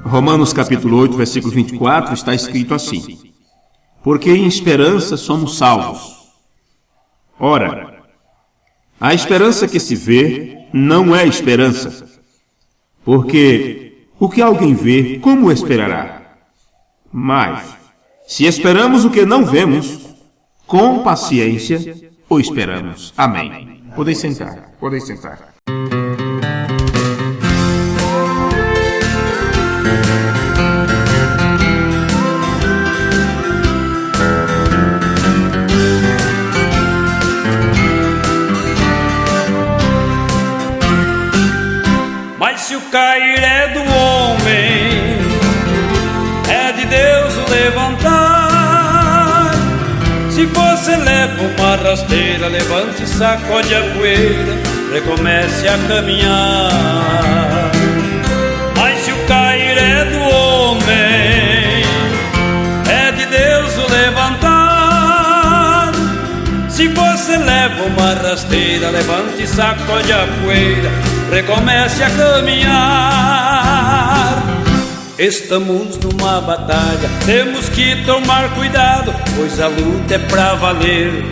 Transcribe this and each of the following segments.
Romanos capítulo 8, versículo 24, está escrito assim: porque em esperança somos salvos. Ora, a esperança que se vê não é esperança, porque o que alguém vê, como esperará? Mas, se esperamos o que não vemos, com paciência o esperamos. Amém. Podem sentar, podem sentar. Mas se o cair é do homem, é de Deus o levantar. Se você leva uma rasteira, levante e sacode a poeira, recomece a caminhar. Mas se o cair é do homem, é de Deus o levantar. Se você leva uma rasteira, levante e sacode a poeira, recomece a caminhar. Estamos numa batalha, temos que tomar cuidado, pois a luta é pra valer.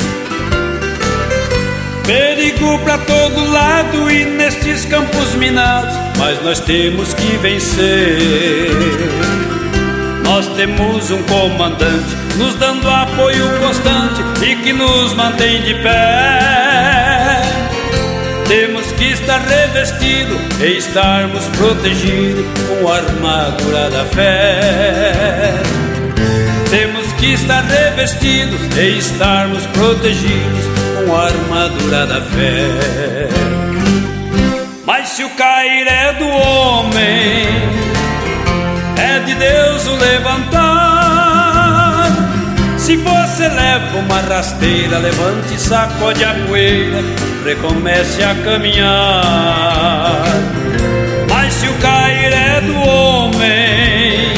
Perigo pra todo lado e nestes campos minados, mas nós temos que vencer. Nós temos um comandante nos dando apoio constante e que nos mantém de pé. Temos que estar revestidos e estarmos protegidos com a armadura da fé. Temos que estar revestidos e estarmos protegidos com a armadura da fé. Mas se o cair é do homem, é de Deus o levantar. Se você leva uma rasteira, levante e sacode a poeira, recomece a caminhar. Mas se o cair é do homem,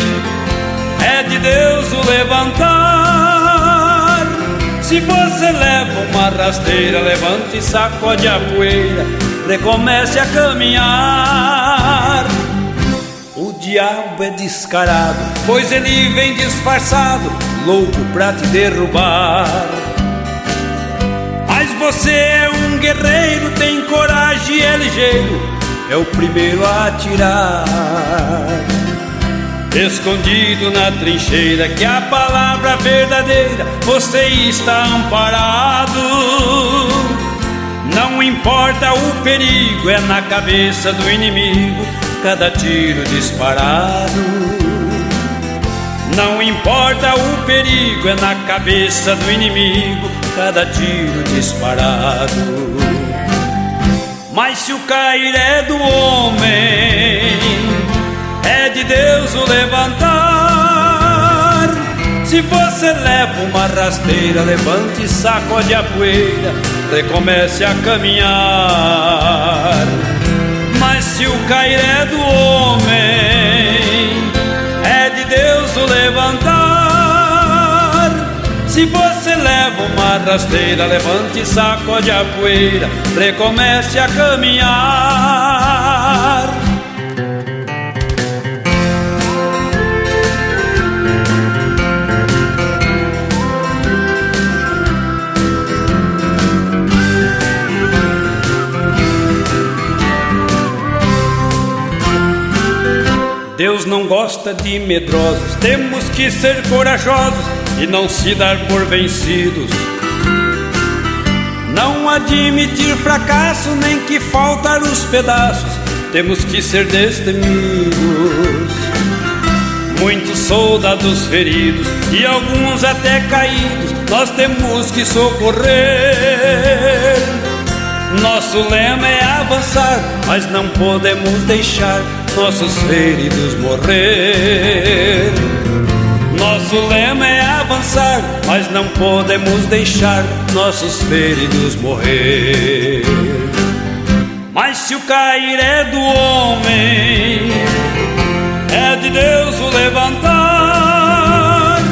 é de Deus o levantar. Se você leva uma rasteira, levante e sacode a poeira, recomece a caminhar. O diabo é descarado, pois ele vem disfarçado, louco pra te derrubar. Mas você é um guerreiro, tem coragem e é ligeiro, é o primeiro a atirar. Escondido na trincheira, que é a palavra verdadeira, você está amparado. Não importa o perigo, é na cabeça do inimigo cada tiro disparado. Não importa o perigo, é na cabeça do inimigo cada tiro disparado. Mas se o cair é do homem, é de Deus o levantar. Se você leva uma rasteira, levante e sacode a poeira, recomece a caminhar. Mas se o cair é do homem, é de Deus o levantar. Se você leva uma rasteira, levante e sacode a poeira, recomece a caminhar. Deus não gosta de medrosos, temos que ser corajosos e não se dar por vencidos. Não admitir fracasso, nem que faltar os pedaços, temos que ser destemidos. Muitos soldados feridos e alguns até caídos, nós temos que socorrer. Nosso lema é avançar, mas não podemos deixar nossos feridos morrer. Nosso lema é avançar, mas não podemos deixar nossos feridos morrer. Mas se o cair é do homem, é de Deus o levantar.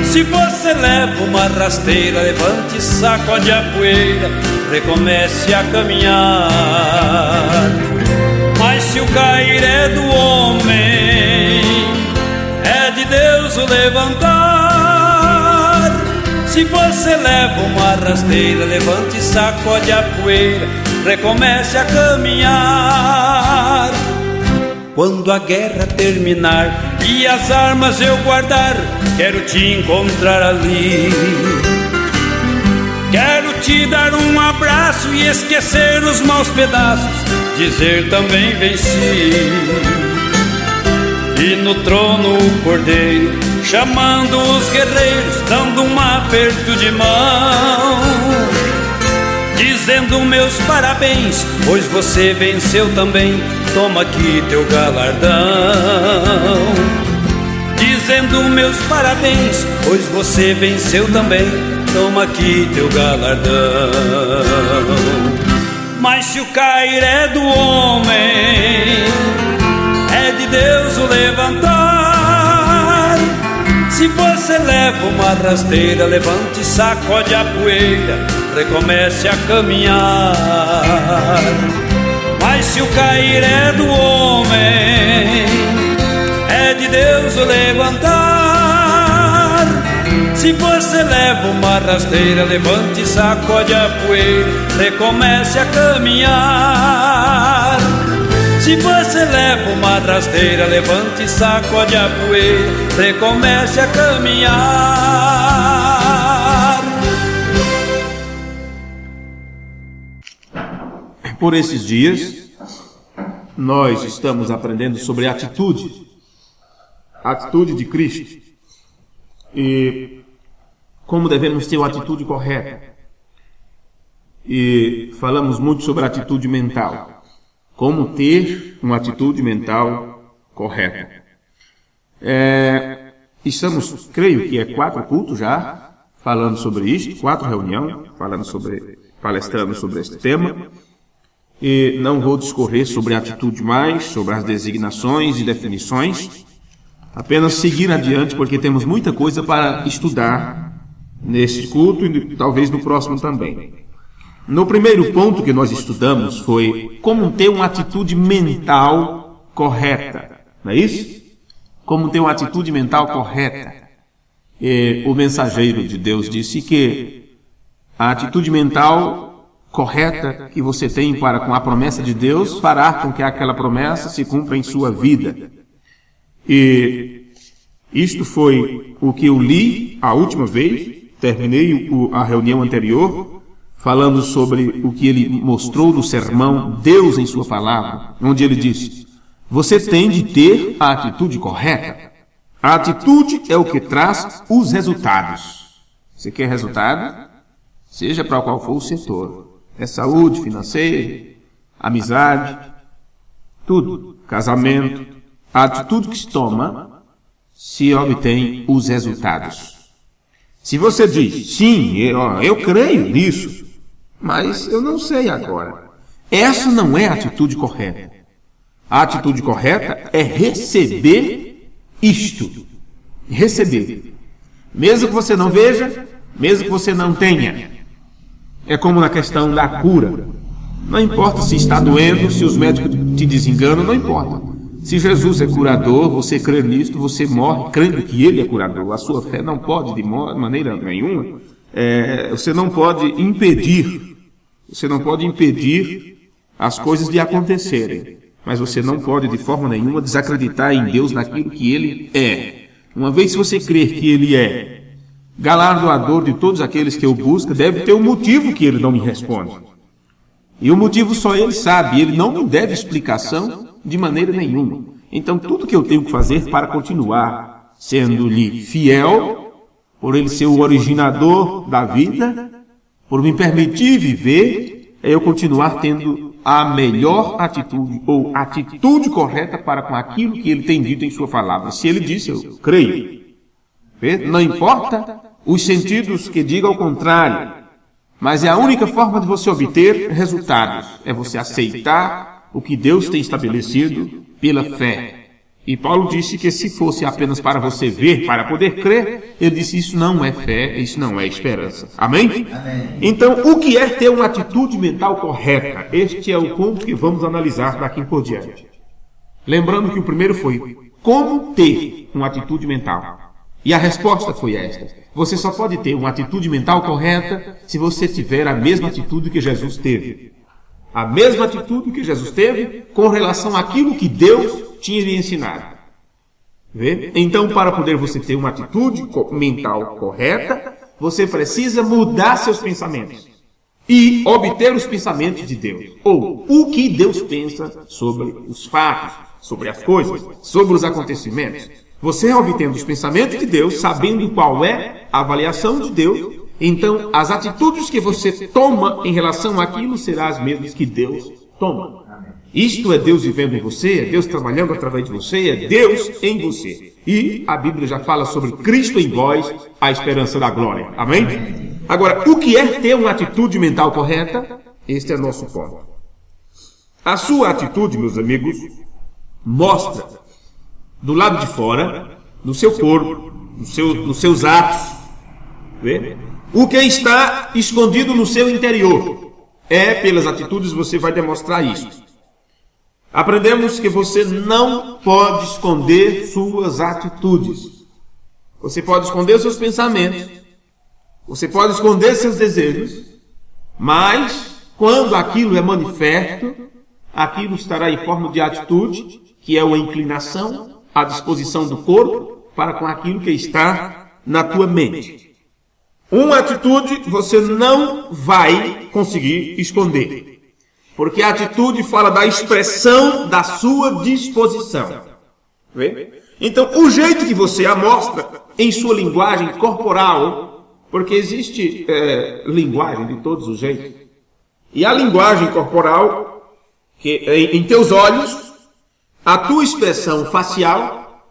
Se você leva uma rasteira, levante e sacode a poeira, recomece a caminhar. Mas se o cair é do homem, Se você leva uma rasteira, levante e sacode a poeira, recomece a caminhar. Quando a guerra terminar e as armas eu guardar, quero te encontrar ali. Quero te dar um abraço e esquecer os maus pedaços, dizer também venci. E no trono o cordeiro, chamando os guerreiros, dando um aperto de mão, dizendo meus parabéns, pois você venceu também, toma aqui teu galardão. Dizendo meus parabéns, pois você venceu também, toma aqui teu galardão. Mas se o cair é do homem, é de Deus o levantar. Se você leva uma rasteira, levante e sacode a poeira, recomece a caminhar. Mas se o cair é do homem, é de Deus o levantar. Se você leva uma rasteira, levante e sacode a poeira, recomece a caminhar. Se você leva uma rasteira, levante e sacode a poeira, recomece a caminhar. Por esses dias, nós estamos aprendendo sobre a atitude de Cristo e como devemos ter uma atitude correta. E falamos muito sobre a atitude mental. Como ter uma atitude mental correta. Estamos, creio que 4 cultos já, falando sobre isso, 4 reuniões, palestrando sobre este tema. E não vou discorrer sobre a atitude mais, sobre as designações e definições. Apenas seguir adiante, porque temos muita coisa para estudar neste culto e talvez no próximo também. No primeiro ponto que nós estudamos foi como ter uma atitude mental correta. Não é isso? Como ter uma atitude mental correta. E o mensageiro de Deus disse que a atitude mental correta que você tem para com a promessa de Deus fará com que aquela promessa se cumpra em sua vida. E isto foi o que eu li a última vez, terminei a reunião anterior, falando sobre o que ele mostrou no sermão Deus em sua palavra, onde ele disse, você tem de ter a atitude correta. A atitude é o que traz os resultados. Você quer resultado? Seja para qual for o setor. É saúde, financeira, amizade, tudo, casamento. A atitude que se toma, se obtém os resultados. Se você diz, sim, eu creio nisso, mas eu não sei agora. Essa não é a atitude correta. A atitude correta é receber isto. Receber. Mesmo que você não veja, mesmo que você não tenha. É como na questão da cura. Não importa se está doendo, se os médicos te desenganam, não importa. Se Jesus é curador, você crê nisto, você morre crendo que Ele é curador. A sua fé não pode, de maneira nenhuma, você não pode impedir as coisas de acontecerem. Mas você não pode, de forma nenhuma, desacreditar em Deus naquilo que Ele é. Uma vez que você crer que Ele é galardoador de todos aqueles que o buscam, deve ter um motivo que Ele não me responde. E o motivo só Ele sabe, Ele não me deve explicação de maneira nenhuma. Então, tudo que eu tenho que fazer para continuar sendo-lhe fiel, por Ele ser o originador da vida, por me permitir viver, é eu continuar tendo a melhor atitude, ou atitude correta para com aquilo que Ele tem dito em sua palavra. Se Ele disse, eu creio. Não importa os sentidos que digam ao contrário, mas é a única forma de você obter resultados, é você aceitar o que Deus tem estabelecido pela fé. E Paulo disse que se fosse apenas para você ver, para poder crer, ele disse, isso não é fé, isso não é esperança. Amém? Amém. Então, o que é ter uma atitude mental correta? Este é o ponto que vamos analisar daqui por diante. Lembrando que o primeiro foi, como ter uma atitude mental? E a resposta foi esta, você só pode ter uma atitude mental correta se você tiver a mesma atitude que Jesus teve. A mesma atitude que Jesus teve com relação àquilo que Deus tinha lhe ensinado. Vê? Então, para poder você ter uma atitude mental correta, você precisa mudar seus pensamentos e obter os pensamentos de Deus, ou o que Deus pensa sobre os fatos, sobre as coisas, sobre os acontecimentos. Você obtendo os pensamentos de Deus, sabendo qual é a avaliação de Deus, então as atitudes que você toma em relação àquilo serão as mesmas que Deus toma. Isto é Deus vivendo em você, é Deus trabalhando através de você, é Deus em você. E a Bíblia já fala sobre Cristo em vós, a esperança da glória. Amém? Agora, o que é ter uma atitude mental correta? Este é nosso ponto. A sua atitude, meus amigos, mostra do lado de fora, no seu corpo, nos seus atos, vê? O que está escondido no seu interior. Pelas atitudes você vai demonstrar isso. Aprendemos que você não pode esconder suas atitudes. Você pode esconder seus pensamentos. Você pode esconder seus desejos. Mas, quando aquilo é manifesto, aquilo estará em forma de atitude, que é uma inclinação, a disposição do corpo, para com aquilo que está na tua mente. Uma atitude você não vai conseguir esconder. Porque a atitude fala da expressão da sua disposição. Vê? Então, o jeito que você a mostra em sua linguagem corporal, porque existe linguagem de todos os jeitos, e a linguagem corporal, que em teus olhos, a tua expressão facial,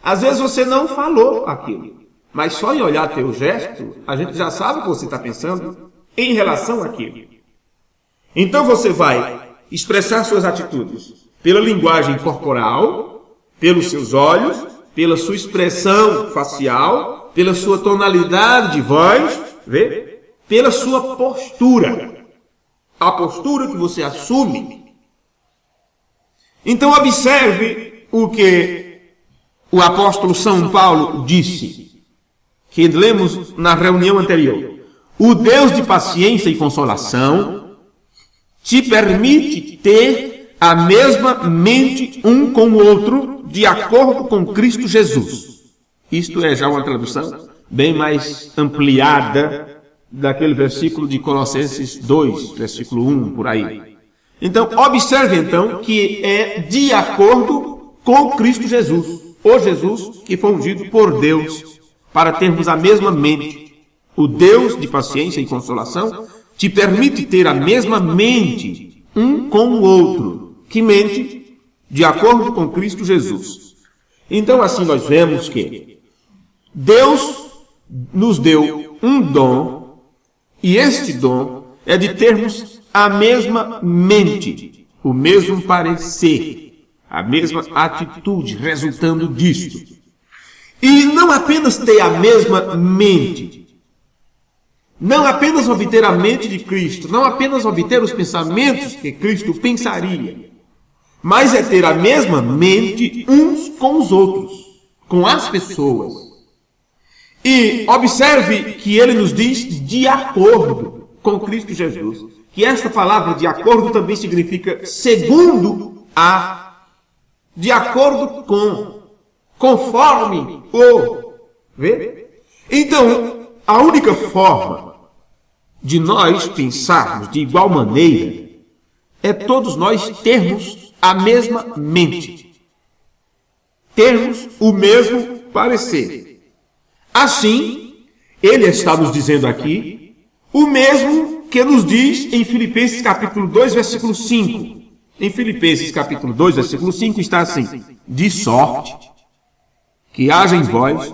às vezes você não falou aquilo, mas só em olhar teu gesto, a gente já sabe o que você está pensando em relação àquilo. Então você vai expressar suas atitudes pela linguagem corporal, pelos seus olhos, pela sua expressão facial, pela sua tonalidade de voz, vê? Pela sua postura. A postura que você assume. Então observe o que o apóstolo São Paulo disse, que lemos na reunião anterior. O Deus de paciência e consolação te permite ter a mesma mente um com o outro, de acordo com Cristo Jesus. Isto é já uma tradução bem mais ampliada daquele versículo de Colossenses 2, versículo 1, por aí. Então, observe então que é de acordo com Cristo Jesus, o Jesus que foi ungido por Deus, para termos a mesma mente. O Deus de paciência e consolação te permite ter a mesma mente um com o outro. Que mente? De acordo com Cristo Jesus. Então assim nós vemos que Deus nos deu um dom, e este dom é de termos a mesma mente, o mesmo parecer, a mesma atitude resultando disto. E não apenas ter a mesma mente, não apenas obter a mente de Cristo, não apenas obter os pensamentos que Cristo pensaria, mas é ter a mesma mente uns com os outros, com as pessoas. E observe que ele nos diz de acordo com Cristo Jesus, que esta palavra de acordo também significa segundo a, de acordo com, conforme o. Vê? Então, a única forma de nós pensarmos de igual maneira é todos nós termos a mesma mente, termos o mesmo parecer. Assim, ele está nos dizendo aqui o mesmo que nos diz em Filipenses capítulo 2, versículo 5. Em Filipenses capítulo 2, versículo 5 está assim: de sorte que haja em vós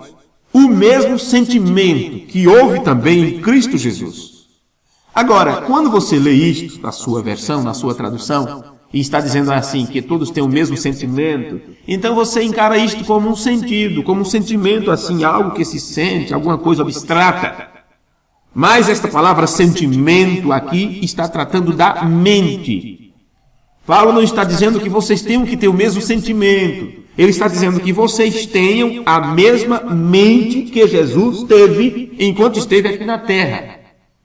o mesmo sentimento que houve também em Cristo Jesus. Agora, quando você lê isto na sua versão, na sua tradução, e está dizendo assim, que todos têm o mesmo sentimento, então você encara isto como um sentido, como um sentimento assim, algo que se sente, alguma coisa abstrata. Mas esta palavra sentimento aqui está tratando da mente. Paulo não está dizendo que vocês tenham que ter o mesmo sentimento. Ele está dizendo que vocês tenham a mesma mente que Jesus teve enquanto esteve aqui na terra.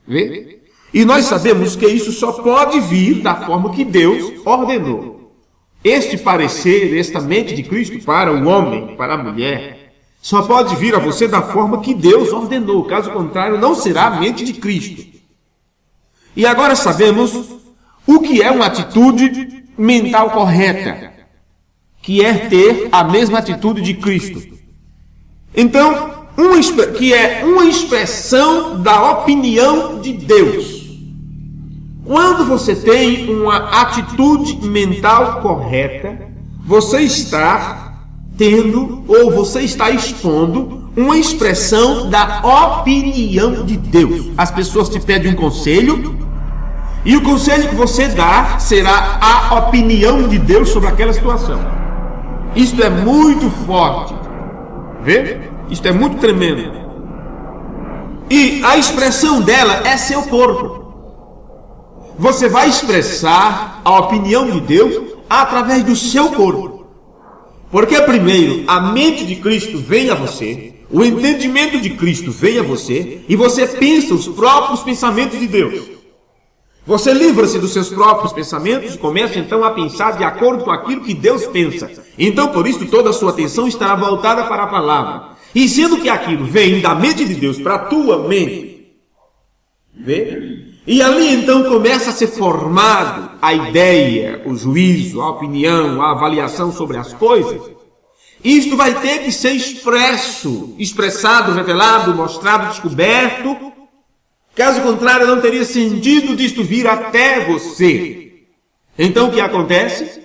Vê? E nós sabemos que isso só pode vir da forma que Deus ordenou. Este parecer, esta mente de Cristo para o homem, para a mulher, só pode vir a você da forma que Deus ordenou. Caso contrário, não será a mente de Cristo. E agora sabemos o que é uma atitude mental correta, que é ter a mesma atitude de Cristo. Então, que é uma expressão da opinião de Deus. Quando você tem uma atitude mental correta, você está tendo, ou você está expondo, uma expressão da opinião de Deus. As pessoas te pedem um conselho, e o conselho que você dá será a opinião de Deus sobre aquela situação. Isto é muito forte. Vê? Isto é muito tremendo. E a expressão dela é seu corpo. Você vai expressar a opinião de Deus através do seu corpo. Porque primeiro, a mente de Cristo vem a você, o entendimento de Cristo vem a você, e você pensa os próprios pensamentos de Deus. Você livra-se dos seus próprios pensamentos e começa então a pensar de acordo com aquilo que Deus pensa. Então, por isso, toda a sua atenção estará voltada para a palavra. E sendo que aquilo vem da mente de Deus para a tua mente, vê? E ali então começa a ser formado a ideia, o juízo, a opinião, a avaliação sobre as coisas. Isto vai ter que ser expressado, revelado, mostrado, descoberto. Caso contrário, não teria sentido disto vir até você. Então o que acontece?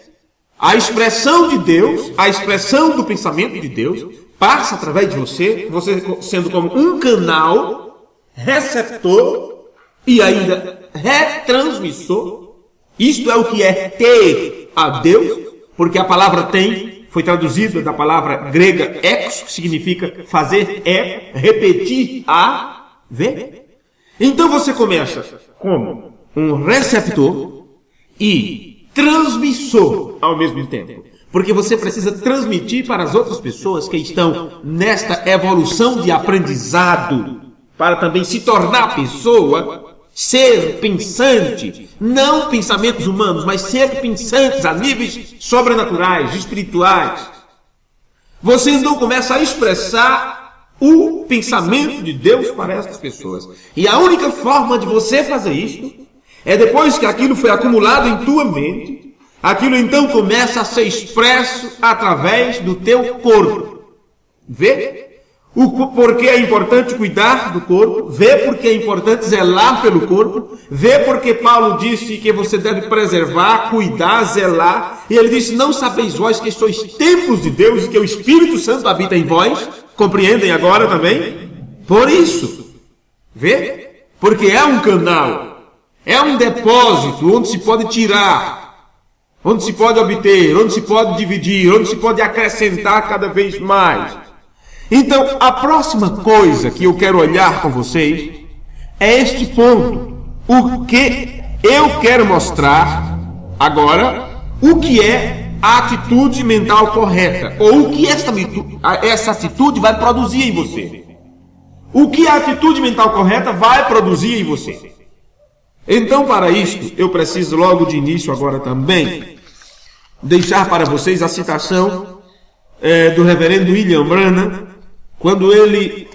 A expressão de Deus, a expressão do pensamento de Deus, passa através de você, você sendo como um canal, receptor e ainda retransmissor. Isto é o que é ter a Deus, porque a palavra tem foi traduzida da palavra grega ekos, que significa fazer eco, repetir a, ver. Então você começa como um receptor e transmissor ao mesmo tempo. Porque você precisa transmitir para as outras pessoas que estão nesta evolução de aprendizado, para também se tornar pessoa, ser pensante, não pensamentos humanos, mas ser pensantes a níveis sobrenaturais, espirituais. Você então começa a expressar o pensamento de Deus para essas pessoas. E a única forma de você fazer isto é depois que aquilo foi acumulado em tua mente, aquilo então começa a ser expresso através do teu corpo. Vê? Porque é importante cuidar do corpo, vê porque é importante zelar pelo corpo, vê porque Paulo disse que você deve preservar, cuidar, zelar, e ele disse, não sabeis vós que sois templos de Deus e que o Espírito Santo habita em vós? Compreendem agora também? Por isso, vê? Porque é um canal, é um depósito onde se pode tirar, onde se pode obter, onde se pode dividir, onde se pode acrescentar cada vez mais. Então, a próxima coisa que eu quero olhar com vocês é este ponto. O que eu quero mostrar agora, o que é a atitude mental correta, ou o que essa atitude vai produzir em você. O que a atitude mental correta vai produzir em você. Então, para isto, eu preciso logo de início agora também deixar para vocês a citação do reverendo William Branham, quando ele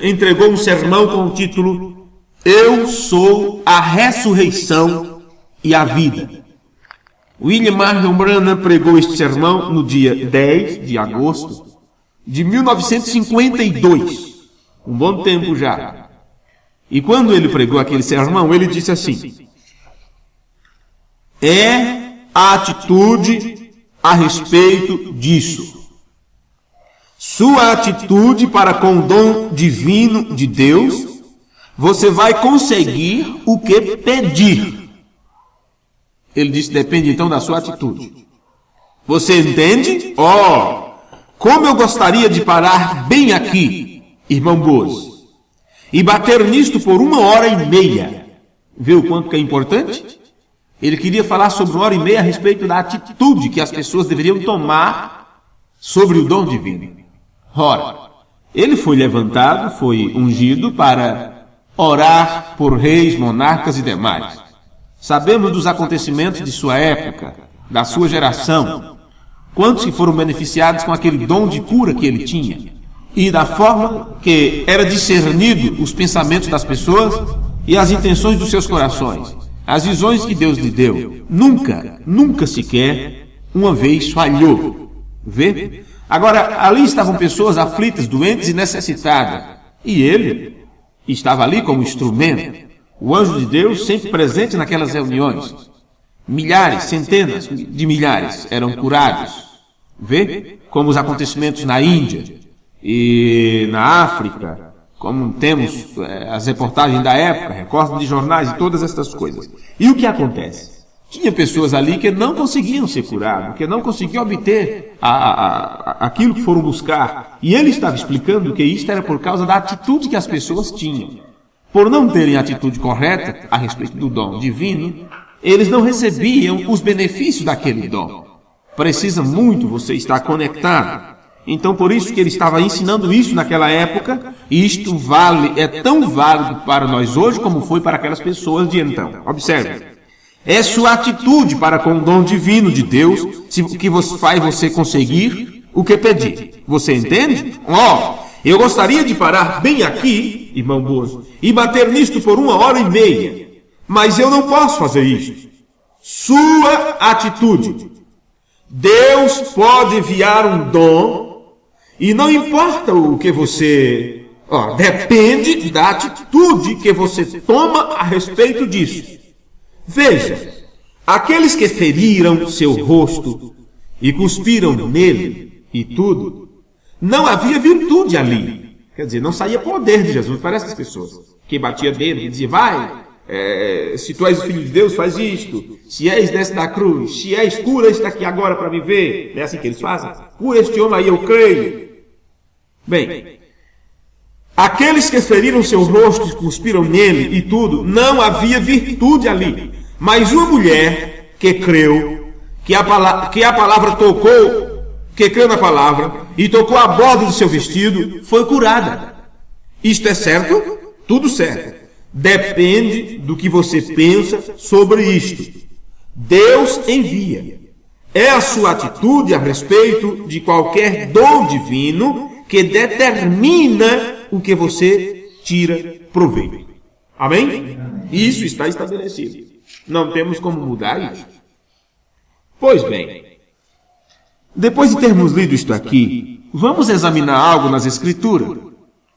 entregou um sermão com o título Eu sou a ressurreição e a vida. William Marion Branham pregou este sermão no dia 10 de agosto de 1952, um bom tempo já. E quando ele pregou aquele sermão, ele disse assim: é a atitude a respeito disso. Sua atitude para com o dom divino de Deus, você vai conseguir o que pedir. Ele disse, depende então da sua atitude. Você entende? Como eu gostaria de parar bem aqui, irmão Boas, e bater nisto por 1h30. Vê o quanto que é importante? Ele queria falar sobre 1h30 a respeito da atitude que as pessoas deveriam tomar sobre o dom divino. Ora, ele foi levantado, foi ungido para orar por reis, monarcas e demais. Sabemos dos acontecimentos de sua época, da sua geração, quantos que foram beneficiados com aquele dom de cura que ele tinha, e da forma que era discernido os pensamentos das pessoas e as intenções dos seus corações, as visões que Deus lhe deu. Nunca sequer uma vez falhou. Vê? Agora, ali estavam pessoas aflitas, doentes e necessitadas, e ele estava ali como instrumento, o anjo de Deus sempre presente naquelas reuniões. Milhares, centenas de milhares eram curados. Vê? Como os acontecimentos na Índia e na África, como temos as reportagens da época, recortes de jornais e todas essas coisas. E o que acontece? Tinha pessoas ali que não conseguiam ser curadas, que não conseguiam obter aquilo que foram buscar. E ele estava explicando que isto era por causa da atitude que as pessoas tinham. Por não terem a atitude correta a respeito do dom divino, eles não recebiam os benefícios daquele dom. Precisa muito você estar conectado. Então, por isso que ele estava ensinando isso naquela época, e isto é tão válido para nós hoje como foi para aquelas pessoas de então. Observe. É sua atitude para com o dom divino de Deus que faz você conseguir o que pedir. Você entende? Eu gostaria de parar bem aqui, irmão Bozo, e bater nisto por 1h30, mas eu não posso fazer isto. Sua atitude. Deus pode enviar um dom, e não importa o que você... depende da atitude que você toma a respeito disso. Veja, aqueles que feriram seu rosto e cuspiram nele e tudo, não havia virtude ali. Quer dizer, não saía poder de Jesus para essas pessoas. Que batia dedo e dizia, se tu és o Filho de Deus, faz isto. Se és, desce da cruz. Se és, cura este aqui agora para me ver. Não é assim que eles fazem? Cura este homem aí, eu creio. Bem, aqueles que feriram seu rosto e cuspiram nele e tudo, não havia virtude ali. Mas uma mulher que creu, que a palavra tocou, que creu na palavra e tocou a borda do seu vestido, foi curada. Isto é certo? Tudo certo. Depende do que você pensa sobre isto. Deus envia. É a sua atitude a respeito de qualquer dom divino que determina o que você tira proveito. Amém? Isso está estabelecido. Não temos como mudar isso. Pois bem, depois de termos lido isto aqui, vamos examinar algo nas Escrituras.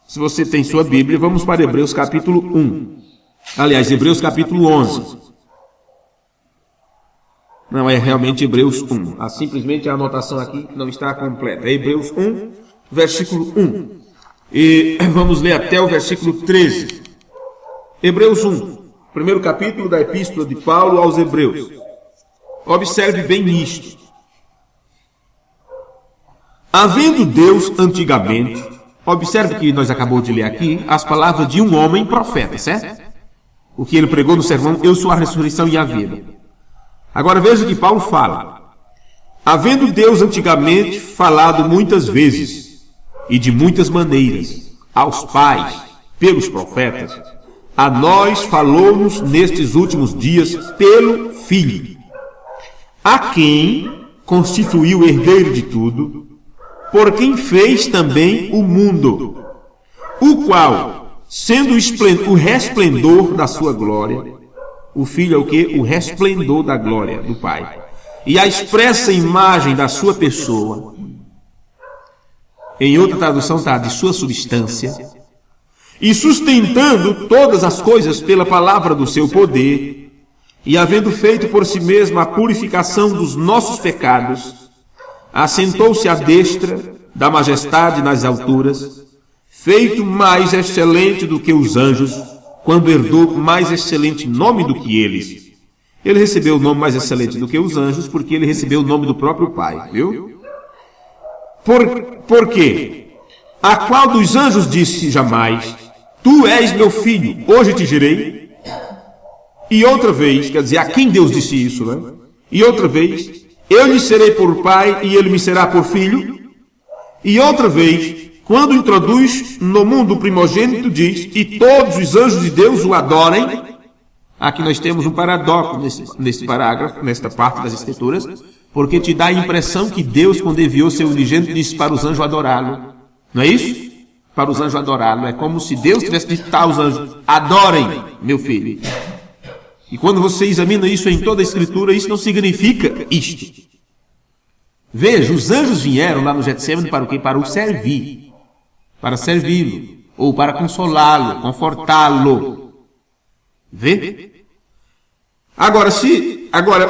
Se você tem sua Bíblia, vamos para Hebreus capítulo 1. Aliás, Hebreus capítulo 11. Não, é realmente Hebreus 1. Simplesmente a anotação aqui não está completa. É Hebreus 1, versículo 1. E vamos ler até o versículo 13. Hebreus 1. Primeiro capítulo da Epístola de Paulo aos Hebreus. Observe bem isto. Havendo Deus antigamente, observe que nós acabamos de ler aqui as palavras de um homem profeta, certo? O que ele pregou no sermão, eu sou a ressurreição e a vida. Agora veja o que Paulo fala. Havendo Deus antigamente falado muitas vezes e de muitas maneiras aos pais pelos profetas, a nós falou-nos nestes últimos dias pelo Filho, a quem constituiu herdeiro de tudo, por quem fez também o mundo, o qual, sendo o resplendor da sua glória, o Filho é o quê? O resplendor da glória do Pai, e a expressa imagem da sua pessoa, em outra tradução está de sua substância, e sustentando todas as coisas pela palavra do seu poder, e havendo feito por si mesmo a purificação dos nossos pecados, assentou-se à destra da majestade nas alturas, feito mais excelente do que os anjos, quando herdou mais excelente nome do que eles. Ele recebeu o nome mais excelente do que os anjos, porque ele recebeu o nome do próprio Pai, viu? Por quê? A qual dos anjos disse jamais, tu és meu filho, hoje te gerei? E outra vez, quer dizer, a quem Deus disse isso, né? E outra vez, eu lhe serei por pai e ele me será por filho? E outra vez, quando introduz no mundo o primogênito, diz, e todos os anjos de Deus o adorem. Aqui nós temos um paradoxo nesse parágrafo, nesta parte das Escrituras, porque te dá a impressão que Deus, quando enviou seu unigênito, disse para os anjos adorá-lo. Não é isso? Para os anjos adorá-lo. É como se Deus tivesse dito aos anjos, adorem meu filho. E quando você examina isso em toda a Escritura, isso não significa isto. Veja, os anjos vieram lá no Getsêmani para o quê? Para o servir. Para servi-lo. Ou para consolá-lo, confortá-lo. Vê? Agora,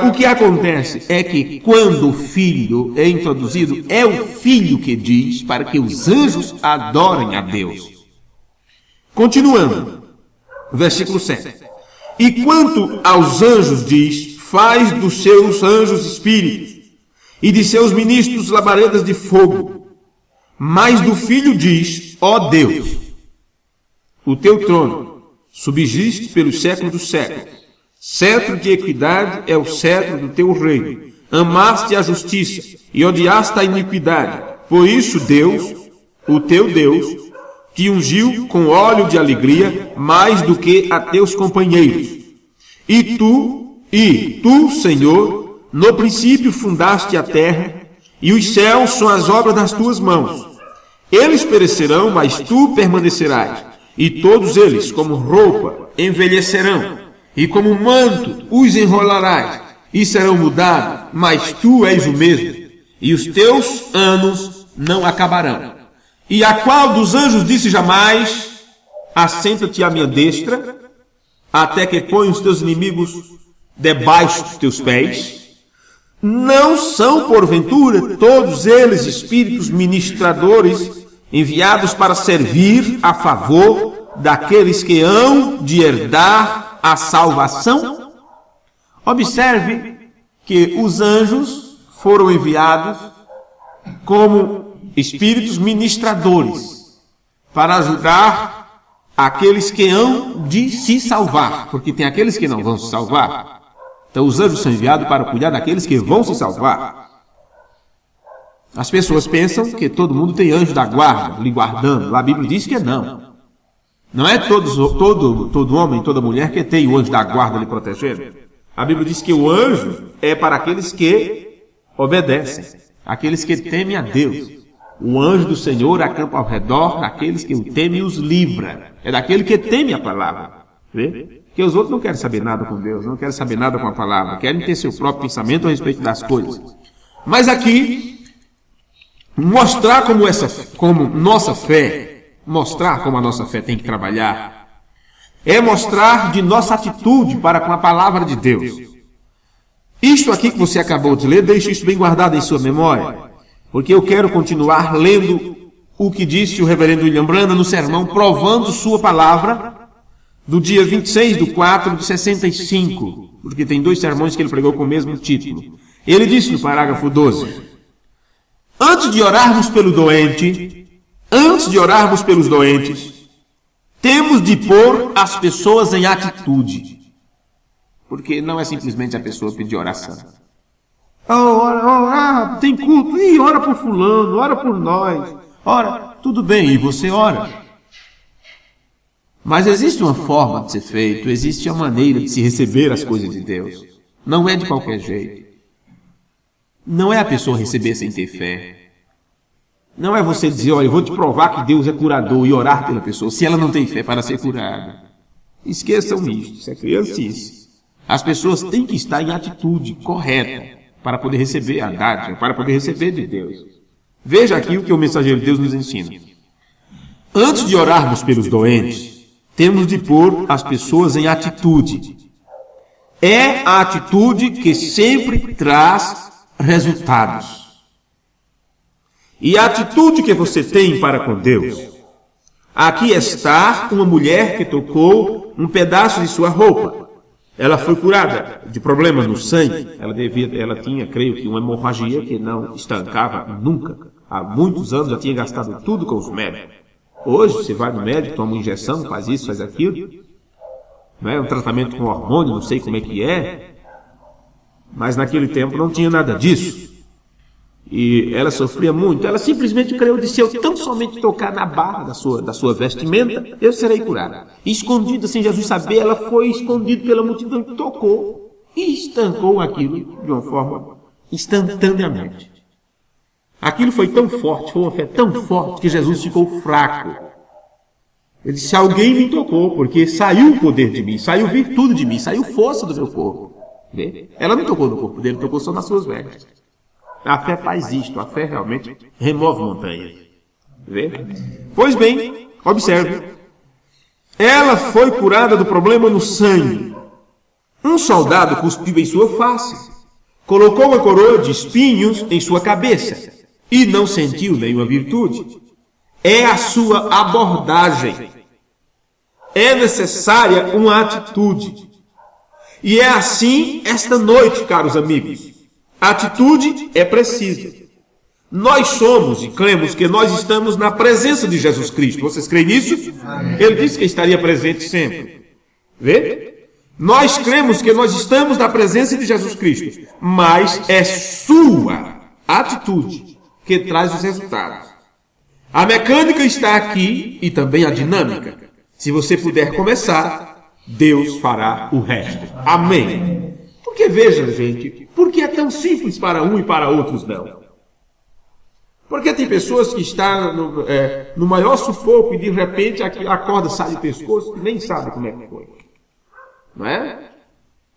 o que acontece é que quando o filho é introduzido, é o filho que diz para que os anjos adorem a Deus. Continuando, versículo 7. E quanto aos anjos diz, faz dos seus anjos espíritos, e de seus ministros labaredas de fogo. Mas do filho diz, ó Deus, o teu trono subsiste pelos séculos dos séculos. Cetro de equidade é o cetro do teu reino. Amaste a justiça e odiaste a iniquidade. Por isso Deus, o teu Deus, te ungiu com óleo de alegria mais do que a teus companheiros. E tu, Senhor, no princípio fundaste a terra, e os céus são as obras das tuas mãos. Eles perecerão, mas tu permanecerás. E todos eles, como roupa, envelhecerão. E como manto os enrolarás, e serão mudados, mas tu és o mesmo, e os teus anos não acabarão. E a qual dos anjos disse jamais, assenta-te à minha destra, até que ponha os teus inimigos debaixo dos teus pés? Não são, porventura, todos eles espíritos ministradores, enviados para servir a favor daqueles que hão de herdar a salvação? Observe que os anjos foram enviados como espíritos ministradores para ajudar aqueles que hão de se salvar, porque tem aqueles que não vão se salvar. Então os anjos são enviados para cuidar daqueles que vão se salvar. As pessoas pensam que todo mundo tem anjo da guarda lhe guardando. A Bíblia diz que não. Não é todo homem, toda mulher que tem o anjo da guarda lhe protegendo. A Bíblia diz que o anjo é para aqueles que obedecem, aqueles que temem a Deus. O anjo do Senhor acampa ao redor daqueles que o temem e os livra. É daquele que teme a palavra. Vê? Porque os outros não querem saber nada com Deus, não querem saber nada com a palavra, querem ter seu próprio pensamento a respeito das coisas. Mas aqui, mostrar como a nossa fé tem que trabalhar, é mostrar de nossa atitude para com a palavra de Deus. Isto aqui que você acabou de ler, deixe isso bem guardado em sua memória, porque eu quero continuar lendo o que disse o reverendo William Branham no sermão Provando Sua Palavra, do dia 26/4/65, porque tem 2 sermões que ele pregou com o mesmo título. Ele disse no parágrafo 12, antes de orarmos pelos doentes, temos de pôr as pessoas em atitude. Porque não é simplesmente a pessoa pedir oração. Tem culto, ora por fulano, ora por nós. Ora, tudo bem, e você ora. Mas existe uma forma de ser feito, existe uma maneira de se receber as coisas de Deus. Não é de qualquer jeito. Não é a pessoa receber sem ter fé. Não é você dizer, olha, eu vou te provar que Deus é curador e orar pela pessoa, se ela não tem fé para ser curada. Esqueçam isto, isso é criancice. As pessoas têm que estar em atitude correta para poder receber a dádiva, para poder receber de Deus. Veja aqui o que o mensageiro de Deus nos ensina. Antes de orarmos pelos doentes, temos de pôr as pessoas em atitude. É a atitude que sempre traz resultados. E a atitude que você tem para com Deus. Aqui está uma mulher que tocou um pedaço de sua roupa. Ela foi curada de problemas no sangue. Ela tinha, creio que, uma hemorragia que não estancava nunca. Há muitos anos já tinha gastado tudo com os médicos. Hoje você vai no médico, toma uma injeção, faz isso, faz aquilo. Não é um tratamento com hormônio, não sei como é que é. Mas naquele tempo não tinha nada disso. e ela sofria muito, ela simplesmente creu, disse: eu tão somente tocar na barra da sua vestimenta, eu serei curada. E escondida, sem Jesus saber, ela foi escondida pela multidão, tocou e estancou aquilo de uma forma instantaneamente. Aquilo foi tão forte, foi uma fé tão forte, que Jesus ficou fraco. Ele disse: alguém me tocou, porque saiu o poder de mim, saiu virtude de mim, saiu força do meu corpo. Vê? Ela não tocou no corpo dele, tocou só nas suas vestes. A fé faz isto, a fé realmente remove montanhas. Vê? Pois bem, observe. Ela foi curada do problema no sangue. Um soldado cuspiu em sua face, colocou uma coroa de espinhos em sua cabeça e não sentiu nenhuma virtude. É a sua abordagem. É necessária uma atitude. E é assim esta noite, caros amigos. A atitude é precisa. Nós somos e cremos que nós estamos na presença de Jesus Cristo. Vocês creem nisso? Ele disse que estaria presente sempre. Vê? Nós cremos que nós estamos na presença de Jesus Cristo. Mas é sua atitude que traz os resultados. A mecânica está aqui e também a dinâmica. Se você puder começar, Deus fará o resto. Amém. Porque veja, gente, por que é tão simples para um e para outros não? Porque tem pessoas que estão no maior sufoco e de repente a corda sai do pescoço e nem sabe como é que foi. Não é?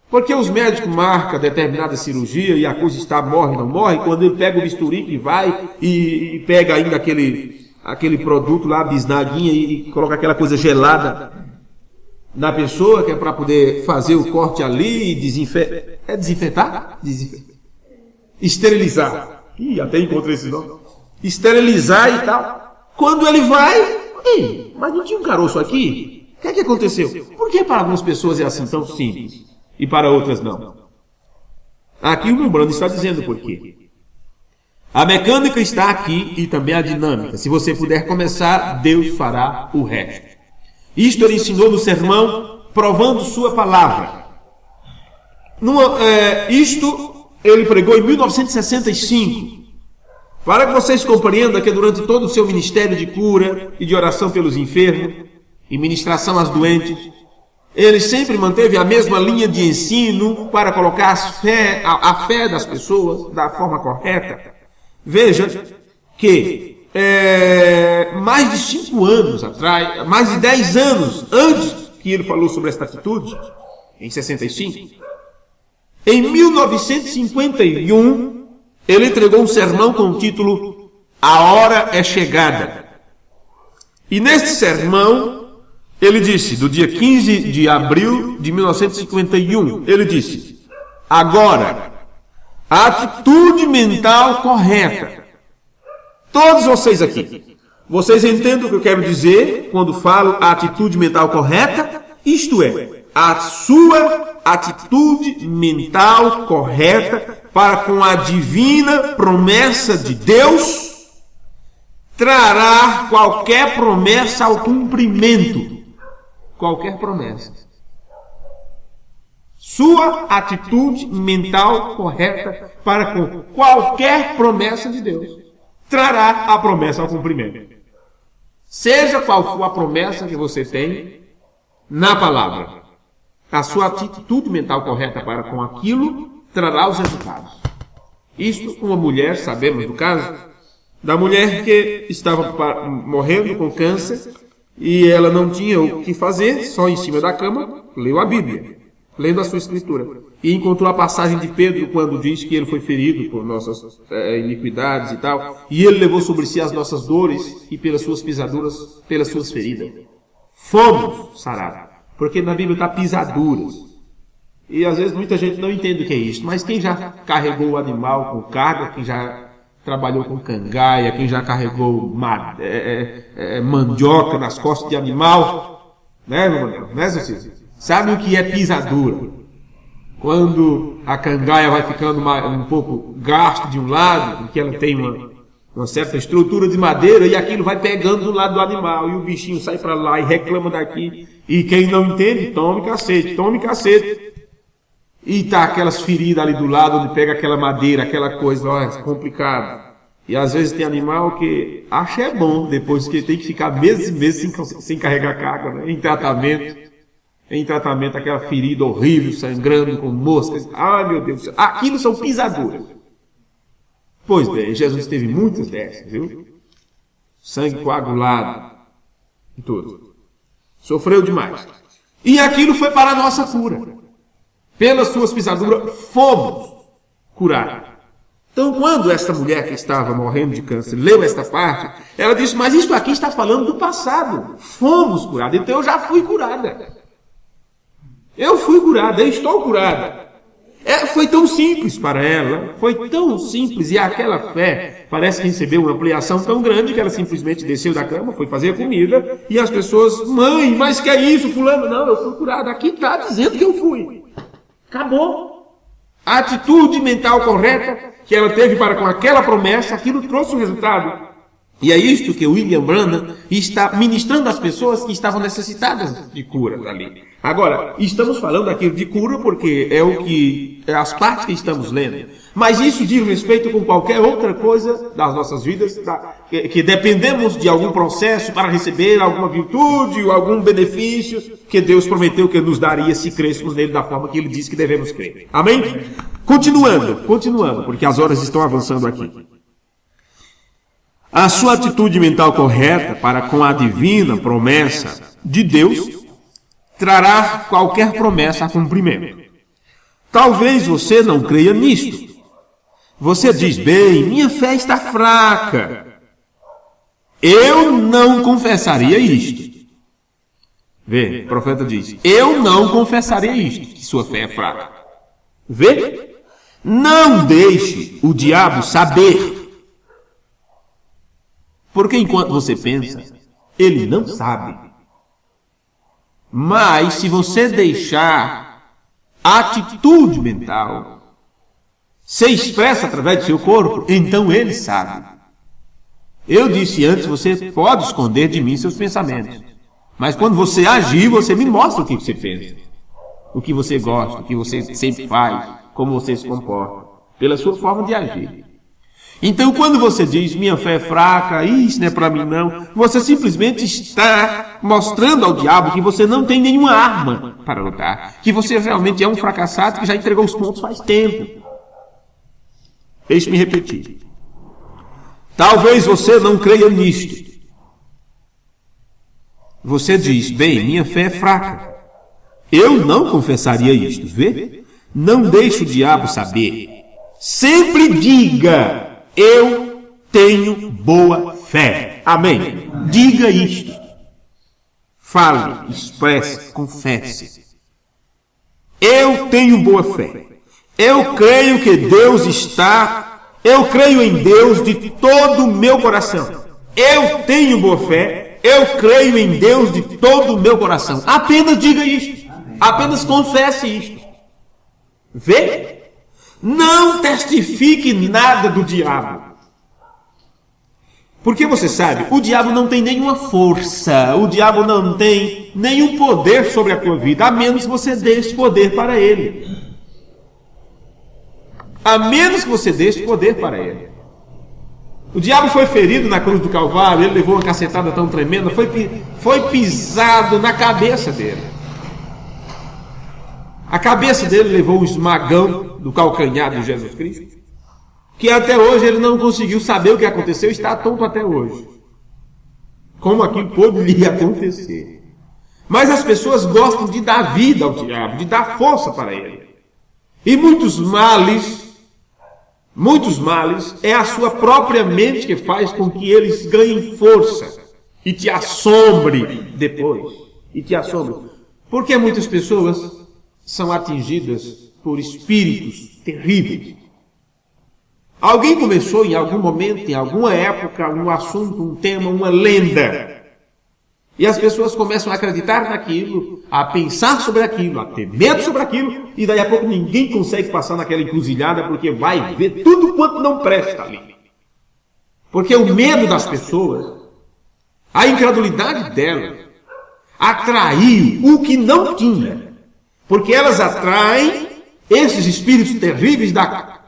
Porque os médicos marcam determinada cirurgia e a coisa está morre, não morre, quando ele pega o bisturi e vai e pega ainda aquele produto lá, bisnaguinha, e coloca aquela coisa gelada na pessoa, que é para poder fazer o corte ali e desinfetar. É desinfetar? Esterilizar. Ih, até encontrei esse nome. Esterilizar e tal. Quando ele vai, ei, mas não tinha um caroço aqui? O que é que aconteceu? Por que para algumas pessoas é assim tão simples e para outras não? Aqui o Membrando está dizendo por quê. A mecânica está aqui e também a dinâmica. Se você puder começar, Deus fará o resto. Isto ele ensinou no sermão, provando sua palavra. Isto ele pregou em 1965. Para que vocês compreendam que durante todo o seu ministério de cura e de oração pelos enfermos e ministração aos doentes, ele sempre manteve a mesma linha de ensino para colocar a fé das pessoas da forma correta. Veja que mais de 5 anos atrás, mais de 10 anos antes que ele falou sobre esta atitude, em 65, em 1951, ele entregou um sermão com o título A Hora é Chegada. E neste sermão, ele disse, do dia 15 de abril de 1951, ele disse: agora, a atitude mental correta. Todos vocês aqui, vocês entendem o que eu quero dizer quando falo a atitude mental correta? Isto é, a sua atitude mental correta para com a divina promessa de Deus trará qualquer promessa ao cumprimento. Qualquer promessa. Sua atitude mental correta para com qualquer promessa de Deus trará a promessa ao cumprimento. Seja qual for a promessa que você tem na palavra, a sua atitude mental correta para com aquilo trará os resultados. Isto, uma mulher, sabemos do caso, da mulher que estava morrendo com câncer e ela não tinha o que fazer, só em cima da cama, leu a Bíblia, lendo a sua escritura. E encontrou a passagem de Pedro quando diz que ele foi ferido por nossas iniquidades e tal, e ele levou sobre si as nossas dores e pelas suas pisaduras, pelas suas feridas. Fomos sarados, porque na Bíblia está pisaduras. E às vezes muita gente não entende o que é isso, mas quem já carregou o animal com carga, quem já trabalhou com cangaia, quem já carregou mandioca nas costas de animal, né, meu irmão? Né, Cecília? Sabe o que é pisadura? Quando a cangaia vai ficando um pouco gasta de um lado, porque ela tem uma certa estrutura de madeira, e aquilo vai pegando do lado do animal, e o bichinho sai para lá e reclama daqui, e quem não entende, tome cacete, tome cacete. e tá aquelas feridas ali do lado, onde pega aquela madeira, aquela coisa, ó, é complicado. E às vezes tem animal que acha é bom, depois que tem que ficar meses e meses sem carregar carga, né? Em tratamento, aquela ferida horrível, sangrando com moscas. Ai, meu Deus do céu, aquilo são pisaduras. Pois bem, Jesus teve muitas dessas, viu? Sangue coagulado e tudo. Sofreu demais. E aquilo foi para a nossa cura. Pelas suas pisaduras fomos curados. Então, quando esta mulher que estava morrendo de câncer leu esta parte, ela disse, mas isso aqui está falando do passado. Fomos curados, então eu já fui curada. Eu fui curada, eu estou curada. Foi tão simples para ela, foi tão simples, e aquela fé parece que recebeu uma ampliação tão grande que ela simplesmente desceu da cama, foi fazer comida, e as pessoas, mãe, mas que é isso, fulano? Não, eu fui curada, aqui está dizendo que eu fui. Acabou. A atitude mental correta que ela teve para com aquela promessa, aquilo trouxe o resultado. E é isto que William Branham está ministrando às pessoas que estavam necessitadas de cura ali. Agora, estamos falando aqui de cura porque é as partes que estamos lendo. Mas isso diz respeito com qualquer outra coisa das nossas vidas, que dependemos de algum processo para receber alguma virtude ou algum benefício que Deus prometeu que nos daria se crêssemos nele da forma que ele disse que devemos crer. Amém? Continuando, porque as horas estão avançando aqui. A sua atitude mental correta para com a divina promessa de Deus trará qualquer promessa a cumprimento. Talvez você não creia nisto. Você diz, bem, minha fé está fraca. Eu não confessaria isto. Vê, o profeta diz, eu não confessaria isto, que sua fé é fraca. Vê? Não deixe o diabo saber. Porque enquanto você pensa, ele não sabe. Mas se você deixar a atitude mental ser expressa através do seu corpo, então ele sabe. Eu disse antes, você pode esconder de mim seus pensamentos. Mas quando você agir, você me mostra o que você pensa. O que você gosta, o que você sempre faz, como você se comporta. Pela sua forma de agir. Então, quando você diz, minha fé é fraca, isso não é para mim não, você simplesmente está mostrando ao diabo que você não tem nenhuma arma para lutar, que você realmente é um fracassado que já entregou os pontos faz tempo. Deixe-me repetir. Talvez você não creia nisto. Você diz, bem, minha fé é fraca. Eu não confessaria isto, vê? Não deixe o diabo saber. Sempre diga... Eu tenho boa fé. Amém? Diga isto. Fale, expresse, confesse. Eu tenho boa fé. Eu creio que Deus está... Eu creio em Deus de todo o meu coração. Eu tenho boa fé. Eu creio em Deus de todo o meu coração. Apenas diga isto. Apenas confesse isto. Vê? Não testifique nada do diabo. Porque você sabe, o diabo não tem nenhuma força, o diabo não tem nenhum poder sobre a tua vida, a menos que você dê esse poder para ele. A menos que você dê esse poder para ele. O diabo foi ferido na cruz do Calvário, ele levou uma cacetada tão tremenda, foi pisado na cabeça dele. A cabeça dele levou o esmagão do calcanhar de Jesus Cristo, que até hoje ele não conseguiu saber o que aconteceu e está tonto até hoje. Como aquilo poderia acontecer? Mas as pessoas gostam de dar vida ao diabo, de dar força para ele. E muitos males é a sua própria mente que faz com que eles ganhem força e te assombre depois. E te assombre. Porque muitas pessoas são atingidas por espíritos terríveis. Alguém começou em algum momento, em alguma época, um assunto, um tema, uma lenda. E as pessoas começam a acreditar naquilo, a pensar sobre aquilo, a ter medo sobre aquilo, e daí a pouco ninguém consegue passar naquela encruzilhada porque vai ver tudo quanto não presta ali. Porque o medo das pessoas, a incredulidade delas, atraiu o que não tinha. Porque elas atraem esses espíritos terríveis da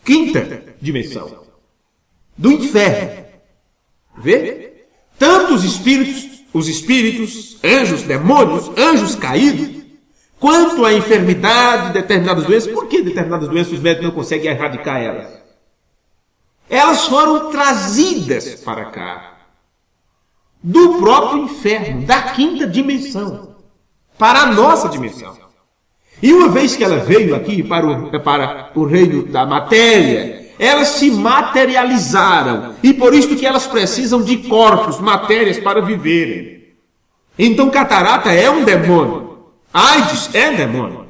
quinta dimensão, do inferno. Vê? Tanto os espíritos, anjos, demônios, anjos caídos, quanto a enfermidade de determinadas doenças. Por que determinadas doenças os médicos não conseguem erradicar elas? Elas foram trazidas para cá, do próprio inferno, da quinta dimensão, para a nossa dimensão. E uma vez que ela veio aqui para o reino da matéria, elas se materializaram. E por isso que elas precisam de corpos, matérias para viverem. Então catarata é um demônio. AIDS é um demônio.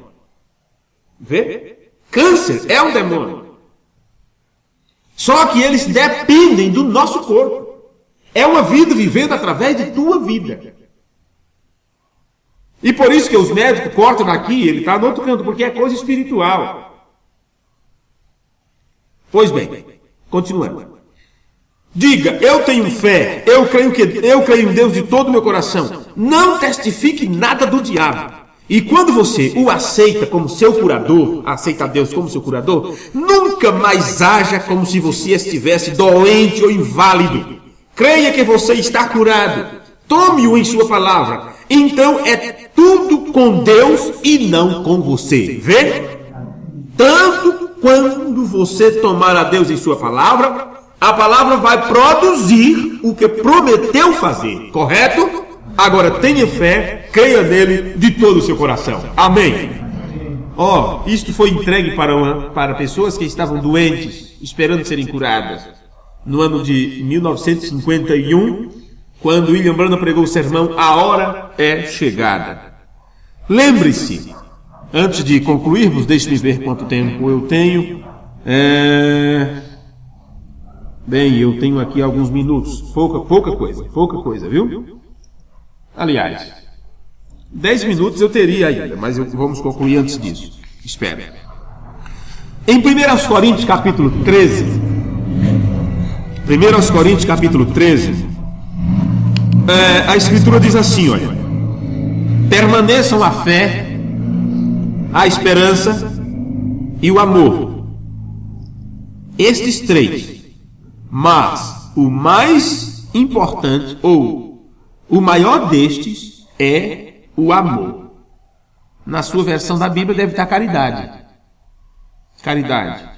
Vê? Câncer é um demônio. Só que eles dependem do nosso corpo. É uma vida vivendo através de tua vida. E por isso que os médicos cortam daqui, ele está no outro canto, porque é coisa espiritual. Pois bem, continuando. Diga, eu tenho fé, eu creio em Deus de todo o meu coração. Não testifique nada do diabo. E quando você o aceita como seu curador, aceita Deus como seu curador, nunca mais haja como se você estivesse doente ou inválido. Creia que você está curado. Tome-o em sua palavra. Então é tudo com Deus e não com você. Vê? Tanto quando você tomar a Deus em sua palavra, a palavra vai produzir o que prometeu fazer. Correto? Agora tenha fé, creia nele de todo o seu coração. Amém. Isto foi entregue para pessoas que estavam doentes, esperando serem curadas. No ano de 1951, quando William Branham pregou o sermão A Hora é Chegada. Lembre-se, antes de concluirmos, deixe-me ver quanto tempo eu tenho. Bem, eu tenho aqui alguns minutos. Pouca coisa, viu? Aliás, 10 minutos eu teria ainda, mas vamos concluir antes disso. Espere. Em 1 Coríntios capítulo 13, 1 Coríntios capítulo 13, a Escritura diz assim, olha: permaneçam a fé, a esperança e o amor. Estes três. Mas o mais importante, ou o maior destes, é o amor. Na sua versão da Bíblia deve estar caridade. Caridade.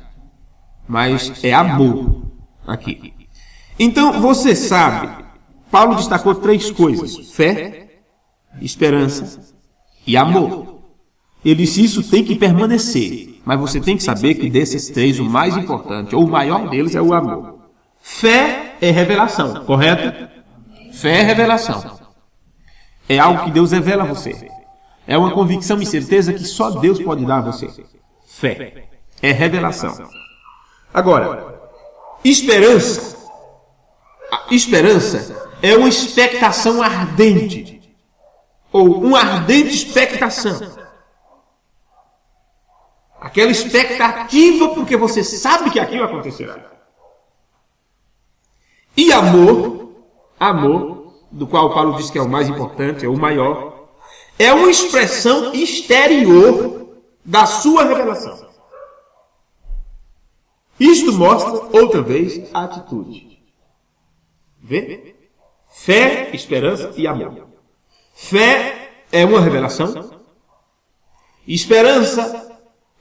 Mas é amor aqui. Então, você sabe, Paulo destacou 3 coisas: fé, esperança e amor. Ele disse, isso tem que permanecer. Mas você tem que saber que desses 3, o mais importante, ou o maior deles, é o amor. Fé é revelação, correto? Fé é revelação. É algo que Deus revela a você. É uma convicção e certeza que só Deus pode dar a você. Fé é revelação. Agora, esperança. A esperança é uma expectação ardente. Ou uma ardente expectação. Aquela expectativa porque você sabe que aquilo acontecerá. E amor, do qual Paulo diz que é o mais importante, é o maior, é uma expressão exterior da sua revelação. Isto mostra, outra vez, a atitude. Vê? Fé, esperança e amor. Fé é uma revelação. Esperança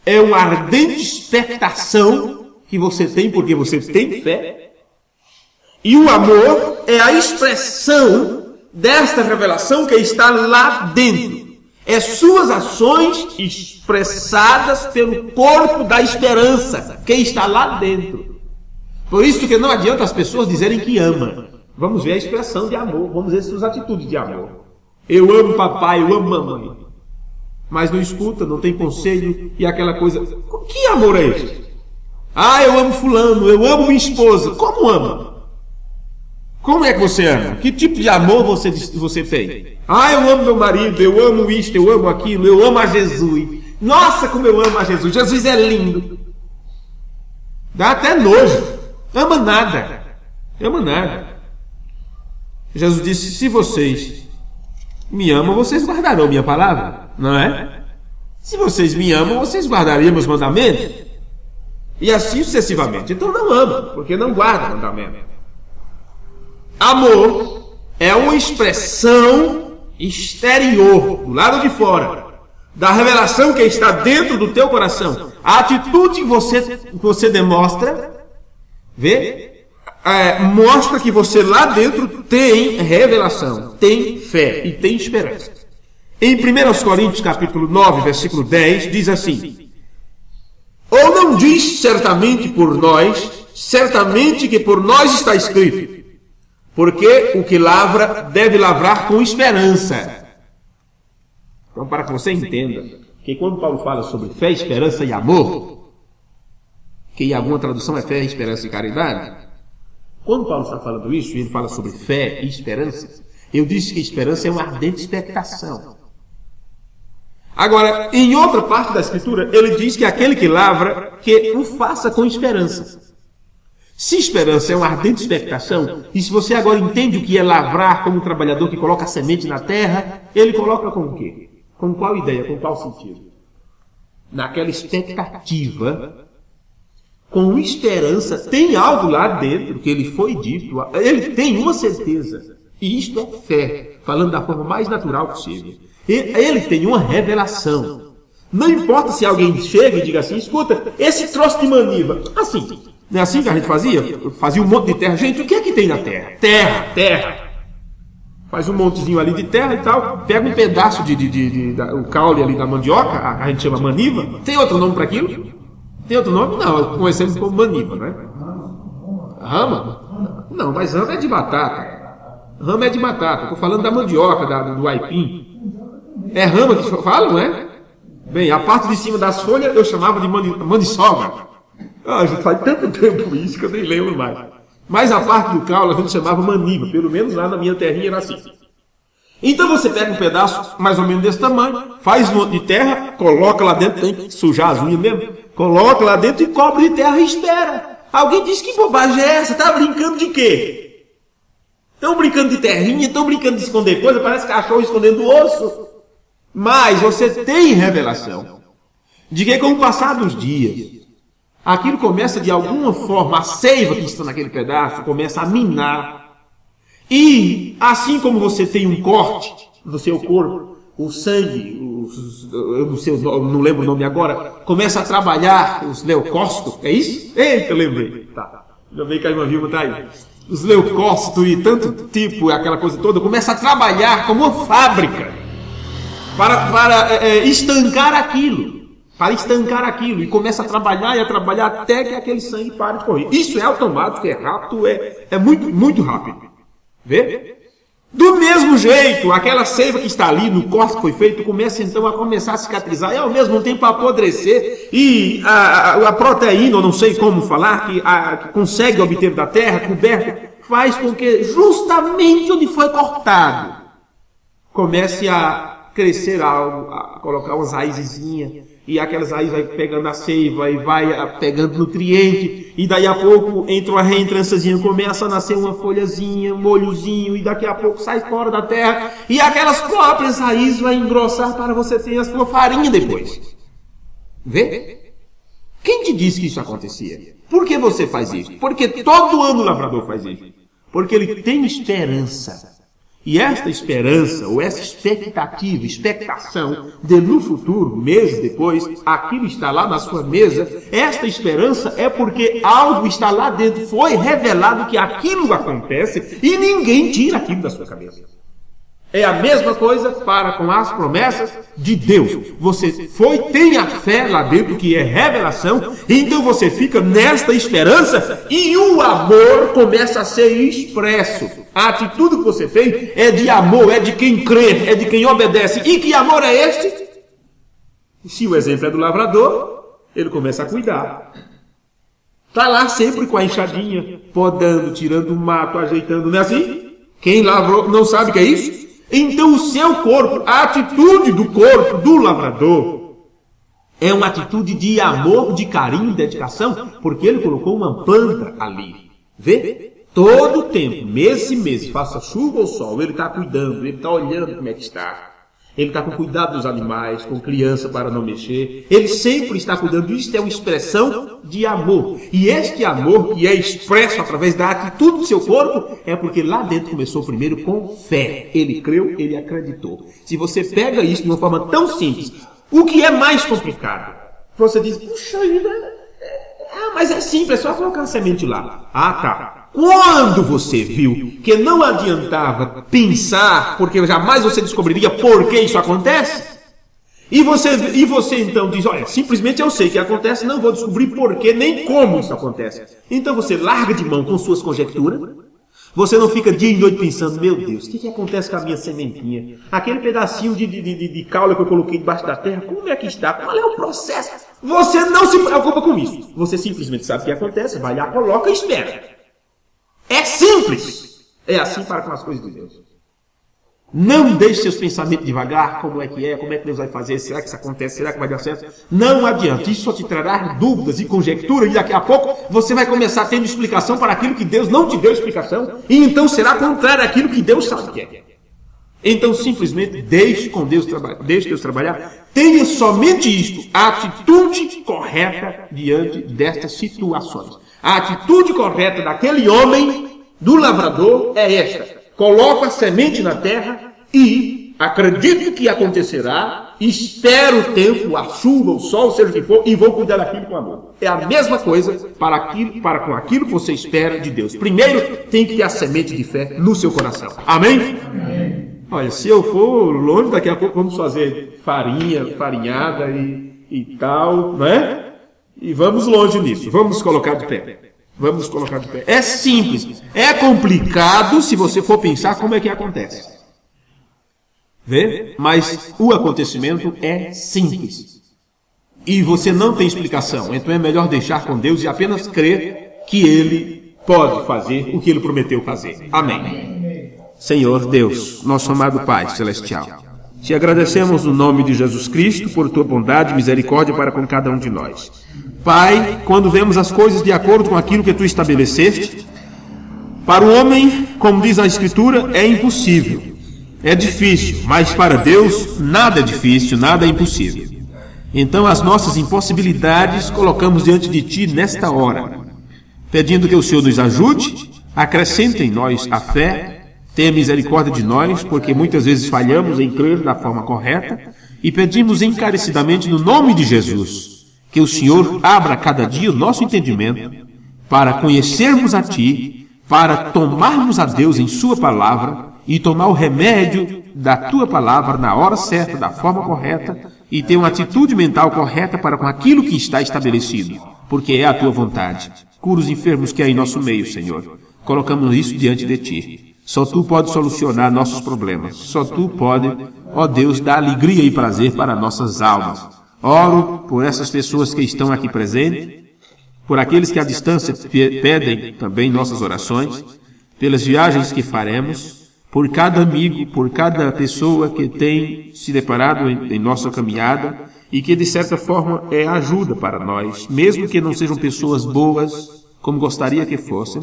é uma ardente expectação que você tem porque você tem fé. E o amor é a expressão desta revelação que está lá dentro. É suas ações expressadas pelo corpo da esperança que está lá dentro. Por isso que não adianta as pessoas dizerem que amam. Vamos ver a expressão de amor, vamos ver suas atitudes de amor. Eu amo papai, eu amo mamãe. Mas não escuta, não tem conselho e aquela coisa. Que amor é este? Eu amo fulano, eu amo minha esposa. Como ama? Como é que você ama? Que tipo de amor você tem? Eu amo meu marido, eu amo isto, eu amo aquilo, eu amo a Jesus. Nossa, como eu amo a Jesus. Jesus é lindo. Dá até nojo. Ama nada. Ama nada. Jesus disse, se vocês me amam, vocês guardarão minha palavra. Não é? Se vocês me amam, vocês guardariam meus mandamentos. E assim sucessivamente. Então não amam, porque não guardam mandamento. Amor é uma expressão exterior, do lado de fora, da revelação que está dentro do teu coração. A atitude que você demonstra, mostra que você lá dentro tem revelação, tem fé e tem esperança. Em 1 Coríntios capítulo 9, versículo 10, diz assim: ou não diz certamente por nós, certamente que por nós está escrito, porque o que lavra deve lavrar com esperança. Então, para que você entenda que quando Paulo fala sobre fé, esperança e amor, que em alguma tradução é fé, esperança e caridade, quando Paulo está falando isso, ele fala sobre fé e esperança, eu disse que esperança é uma ardente expectação. Agora, em outra parte da Escritura, ele diz que aquele que lavra, que o faça com esperança. Se esperança é uma ardente expectação, e se você agora entende o que é lavrar como um trabalhador que coloca a semente na terra, ele coloca com o quê? Com qual ideia, com qual sentido? Naquela expectativa, com esperança, tem algo lá dentro que ele foi dito, ele tem uma certeza, e isto é fé, falando da forma mais natural possível. Ele tem uma revelação. Não importa se alguém chega e diga assim: escuta, esse troço de maniva, assim, não é assim que a gente fazia? Fazia um monte de terra. Gente, o que é que tem na terra? Terra. Faz um montezinho ali de terra e tal, pega um pedaço o caule ali da mandioca, a gente chama maniva. Tem outro nome para aquilo? Tem outro nome? Não, conhecemos como maniva, não é? Rama? Não, mas rama é de batata. Rama é de batata. Estou falando da mandioca, do aipim. É rama que fala, não é? Bem, a parte de cima das folhas eu chamava de maniçoga. Já faz tanto tempo isso que eu nem lembro mais. Mas a parte do caule a gente chamava maniva. Pelo menos lá na minha terrinha era assim. Então você pega um pedaço mais ou menos desse tamanho, faz um monte de terra, coloca lá dentro, tem que sujar as unhas mesmo, coloca lá dentro e cobre de terra e espera. Alguém diz: que bobagem é essa? Tá brincando de quê? Estão brincando de terrinha, estão brincando de esconder coisa, parece cachorro escondendo osso. Mas você tem revelação de que com o passar dos dias, aquilo começa de alguma forma, a seiva que está naquele pedaço começa a minar. E assim como você tem um corte no seu corpo, o sangue, eu não lembro o nome agora, começa a trabalhar os leucócitos, é isso? Eita, lembrei. Tá. Ainda bem que a irmã Vilma está aí. Os leucócitos e tanto tipo, aquela coisa toda, começa a trabalhar como uma fábrica para estancar aquilo. Para estancar aquilo. E começa a trabalhar até que aquele sangue pare de correr. Isso é automático, é rápido, é muito, muito rápido. Vê? Do mesmo jeito, aquela seiva que está ali no corte que foi feito, começa então a cicatrizar e ao mesmo tempo a apodrecer. E a proteína, eu não sei como falar, que consegue obter da terra, coberta, faz com que justamente onde foi cortado comece a crescer algo, a colocar umas raizezinhas, e aquelas raízes vai pegando a seiva e vai pegando nutriente, e daí a pouco entra uma reentrançazinha, começa a nascer uma folhazinha, um molhozinho, e daqui a pouco sai fora da terra, e aquelas próprias raízes vai engrossar para você ter a sua farinha depois. Vê? Quem te disse que isso acontecia? Por que você faz isso? Porque todo ano o lavrador faz isso. Porque ele tem esperança. E esta esperança, ou essa expectativa, expectação de no futuro, meses depois, aquilo está lá na sua mesa, esta esperança é porque algo está lá dentro, foi revelado que aquilo acontece e ninguém tira aquilo da sua cabeça. É a mesma coisa para com as promessas de Deus. Você tem a fé lá dentro, que é revelação, então você fica nesta esperança e o amor começa a ser expresso. A atitude que você fez é de amor, é de quem crê, é de quem obedece. E que amor é este? Se o exemplo é do lavrador, ele começa a cuidar. Está lá sempre com a enxadinha, podando, tirando o mato, ajeitando, não é assim? Quem lavrou não sabe o que é isso? Então o seu corpo, a atitude do corpo do lavrador, é uma atitude de amor, de carinho, de dedicação, porque ele colocou uma planta ali. Vê? Todo o tempo, mês e mês, faça chuva ou sol, ele está cuidando, ele está olhando como é que está. Ele está com cuidado dos animais, com criança para não mexer. Ele sempre está cuidando. Isso é uma expressão de amor. E este amor que é expresso através da atitude do seu corpo é porque lá dentro começou primeiro com fé. Ele creu, ele acreditou. Se você pega isso de uma forma tão simples, o que é mais complicado? Você diz, puxa vida, mas é simples, é só colocar uma semente lá. Ah, tá. Quando você viu que não adiantava pensar, porque jamais você descobriria por que isso acontece, e você então diz, olha, simplesmente eu sei que acontece, não vou descobrir por que nem como isso acontece. Então você larga de mão com suas conjecturas, você não fica dia e noite pensando, meu Deus, o que acontece com a minha sementinha? Aquele pedacinho de caule que eu coloquei debaixo da terra, como é que está? Qual é o processo? Você não se preocupa com isso. Você simplesmente sabe o que acontece, vai lá, coloca e espera. É simples. É assim para com as coisas de Deus. Não deixe seus pensamentos devagar, como é que Deus vai fazer, será que isso acontece, será que vai dar certo? Não adianta, isso só te trará dúvidas e conjecturas, e daqui a pouco você vai começar tendo explicação para aquilo que Deus não te deu explicação, e então será contrário àquilo que Deus sabe que é. Então simplesmente deixe Deus trabalhar, tenha somente isto, a atitude correta diante destas situações. A atitude correta daquele homem, do lavrador, é esta. Coloco a semente na terra e acredito que acontecerá, espero o tempo, a chuva, o sol, seja o que for, e vou cuidar daquilo com amor. É a mesma coisa para com aquilo que você espera de Deus. Primeiro, tem que ter a semente de fé no seu coração. Amém? Amém. Olha, se eu for longe, daqui a pouco vamos fazer farinhada e tal, né? E vamos longe nisso. Vamos colocar de pé. É simples. É complicado se você for pensar como é que acontece. Vê? Mas o acontecimento é simples. E você não tem explicação. Então é melhor deixar com Deus e apenas crer que Ele pode fazer o que Ele prometeu fazer. Amém. Senhor Deus, nosso amado Pai Celestial, te agradecemos no nome de Jesus Cristo por tua bondade e misericórdia para com cada um de nós. Pai, quando vemos as coisas de acordo com aquilo que tu estabeleceste, para o homem, como diz a Escritura, é impossível, é difícil, mas para Deus nada é difícil, nada é impossível. Então as nossas impossibilidades colocamos diante de ti nesta hora, pedindo que o Senhor nos ajude, acrescente em nós a fé, tenha misericórdia de nós, porque muitas vezes falhamos em crer da forma correta, e pedimos encarecidamente no nome de Jesus, que o Senhor abra cada dia o nosso entendimento, para conhecermos a Ti, para tomarmos a Deus em Sua palavra, e tomar o remédio da Tua palavra na hora certa, da forma correta, e ter uma atitude mental correta para com aquilo que está estabelecido, porque é a Tua vontade. Cura os enfermos que há em nosso meio, Senhor. Colocamos isso diante de Ti. Só Tu pode solucionar nossos problemas. Só Tu pode, ó Deus, dar alegria e prazer para nossas almas. Oro por essas pessoas que estão aqui presentes, por aqueles que à distância pedem também nossas orações, pelas viagens que faremos, por cada amigo, por cada pessoa que tem se deparado em nossa caminhada e que de certa forma é ajuda para nós, mesmo que não sejam pessoas boas como gostaria que fossem,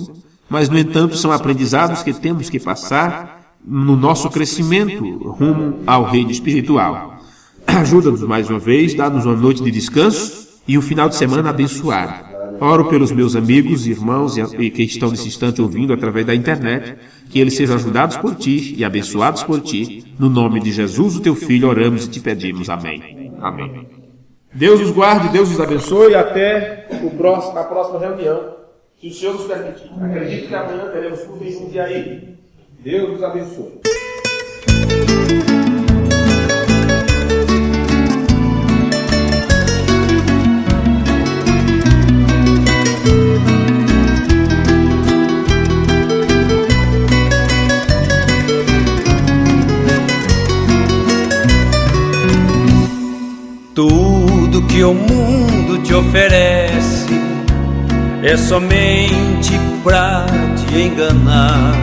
mas, no entanto, são aprendizados que temos que passar no nosso crescimento rumo ao reino espiritual. Ajuda-nos mais uma vez, dá-nos uma noite de descanso e um final de semana abençoado. Oro pelos meus amigos, irmãos e que estão nesse instante ouvindo através da internet, que eles sejam ajudados por Ti e abençoados por Ti. No nome de Jesus, o Teu Filho, oramos e Te pedimos. Amém. Amém. Deus os guarde, Deus os abençoe e até a próxima reunião. Se o Senhor nos permitir. Acredito que amanhã teremos culto em Jundiaí. Deus nos abençoe. Tudo que o mundo te oferece é somente pra te enganar.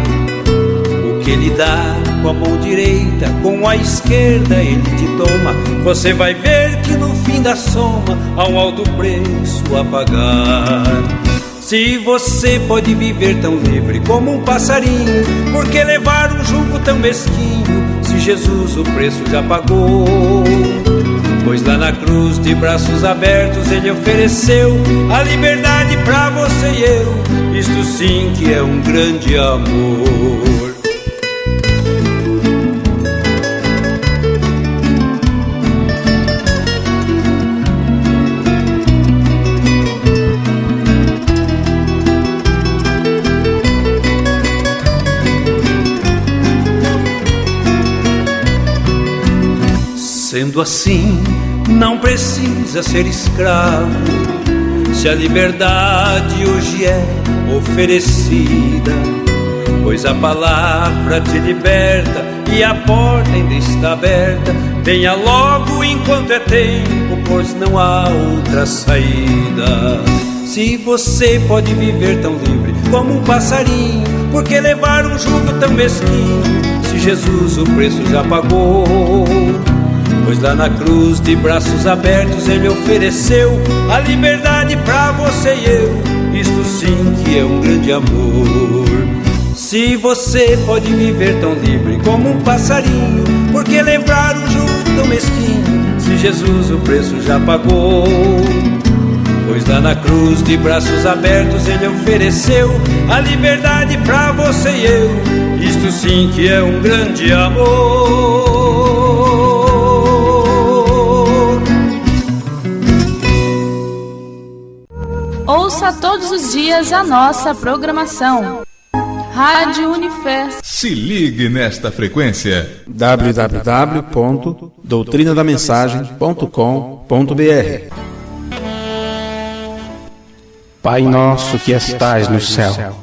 O que ele dá com a mão direita, com a esquerda ele te toma. Você vai ver que no fim da soma há um alto preço a pagar. Se você pode viver tão livre como um passarinho, por que levar um jugo tão mesquinho, se Jesus o preço já pagou? Pois lá na cruz, de braços abertos, Ele ofereceu a liberdade pra você e eu. Isto sim que é um grande amor. Sendo assim, não precisa ser escravo, se a liberdade hoje é oferecida, pois a palavra te liberta e a porta ainda está aberta. Venha logo enquanto é tempo, pois não há outra saída. Se você pode viver tão livre como um passarinho, por que levar um jugo tão mesquinho, se Jesus o preço já pagou? Pois lá na cruz, de braços abertos, Ele ofereceu a liberdade pra você e eu. Isto sim que é um grande amor. Se você pode viver tão livre como um passarinho, por que levar um jugo tão mesquinho, se Jesus o preço já pagou? Pois lá na cruz, de braços abertos, Ele ofereceu a liberdade pra você e eu. Isto sim que é um grande amor. Ouça todos os dias a nossa programação. Rádio Unifesp. Se ligue nesta frequência. www.doutrinadamensagem.com.br. Pai nosso que estais no céu,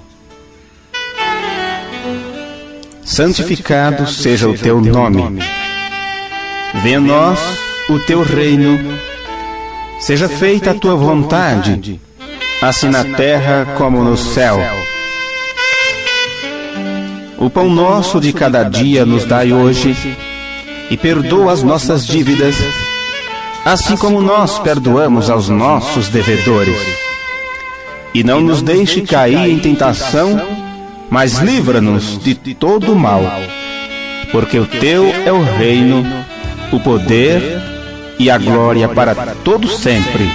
santificado seja o teu nome. Venha a nós o teu reino. Seja feita a tua vontade, assim na terra como no céu. O pão nosso de cada dia nos dai hoje, e perdoa as nossas dívidas, assim como nós perdoamos aos nossos devedores. E não nos deixe cair em tentação, mas livra-nos de todo o mal, porque o teu é o reino, o poder e a glória para todo sempre.